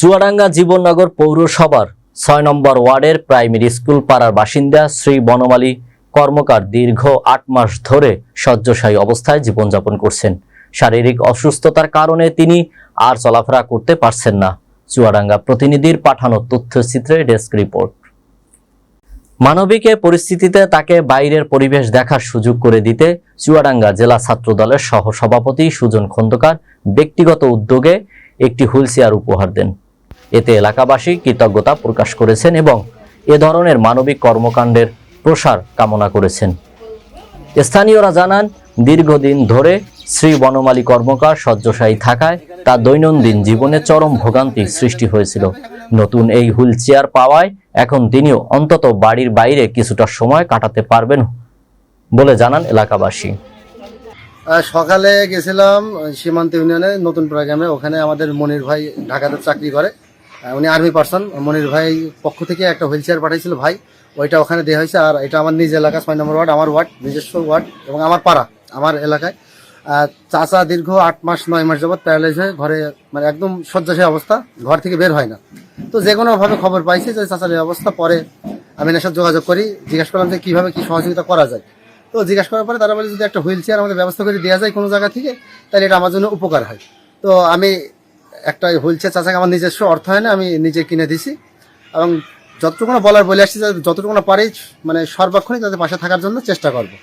চুয়াডাঙ্গা জীবননগর পৌরসভার ৬ নম্বর ওয়ার্ডের primary school পাড়ার বাসিন্দা শ্রী বনমালী কর্মকার দীর্ঘ ৮ মাস ধরে শয্যাশায়ী অবস্থায় জীবনযাপন করছেন। শারীরিক অসুস্থতার কারণে তিনি আর চলাফেরা করতে পারছেন না। চুয়াডাঙ্গা প্রতিনিধির পাঠানো তথ্যচিত্রে ডেস্ক রিপোর্ট। মানবিক পরিস্থিতিতে তাকে বাইরের পরিবেশ দেখার সুযোগ করে দিতে চুয়াডাঙ্গা জেলা ছাত্রদলের সহসভাপতি সুজন খন্দকার ব্যক্তিগত উদ্যোগে একটি হুইলচেয়ার উপহার দেন। এতে এলাকাবাসী কৃতজ্ঞতা প্রকাশ করেছেন এবং এ ধরনের মানবিক কর্মকাণ্ডের প্রসার কামনা করেছেন। স্থানীয়রা জানান, দীর্ঘদিন ধরে শ্রী বনমালী কর্মকার শয্যাশায়ী থাকায় তার দৈনন্দিন জীবনে চরম ভোগান্তি সৃষ্টি হয়েছিল। নতুন এই হুইলচেয়ার পাওয়ায় এখন তিনিও অন্তত বাড়ির বাইরে কিছুটা সময় কাটাতে পারবেন বলে জানান এলাকাবাসী। সকালে গেছিলাম সীমান্ত ইউনিয়নে নতুন প্রোগ্রামে। ওখানে আমাদের মনির ভাই ঢাকাতে চাকরি করে, উনি আর্মি পার্সন। মনির ভাই পক্ষ থেকে একটা হুইলচেয়ার পাঠিয়েছিল ভাই, ওইটা ওখানে দেওয়া হয়েছে। আর এটা আমার নিজ এলাকা ৬ নম্বর ওয়ার্ড, আমার ওয়ার্ড, নিজস্ব ওয়ার্ড এবং আমার পাড়া, আমার এলাকায়। চাচা দীর্ঘ ৮ মাস ৯ মাস যাবৎ প্যারালাইজ হয়ে ঘরে, মানে একদম শয্যাশায়ী অবস্থা, ঘর থেকে বের হয় না। তো যে কোনোভাবে খবর পাইছি যে চাচার এই অবস্থা। পরে আমি এনার সাথে যোগাযোগ করি, জিজ্ঞাসা করলাম যে কীভাবে কী সহযোগিতা করা যায়। তো জিজ্ঞাসা করার পরে তারা বলে যদি একটা হুইলচেয়ার আমাদের ব্যবস্থা করে দেওয়া যায় কোনো জায়গা থেকে, তাহলে এটা আমার জন্য উপকার হয়। তো আমি একটা হুইলচেয়ার চাচাকে আমার নিজস্ব অর্থায়নে আমি নিজে কিনে দিছি এবং যতটুকু বলার বলে আসছি, যতটুকু পারি মানে সর্বক্ষণই তাদের পাশে থাকার জন্য চেষ্টা করবো।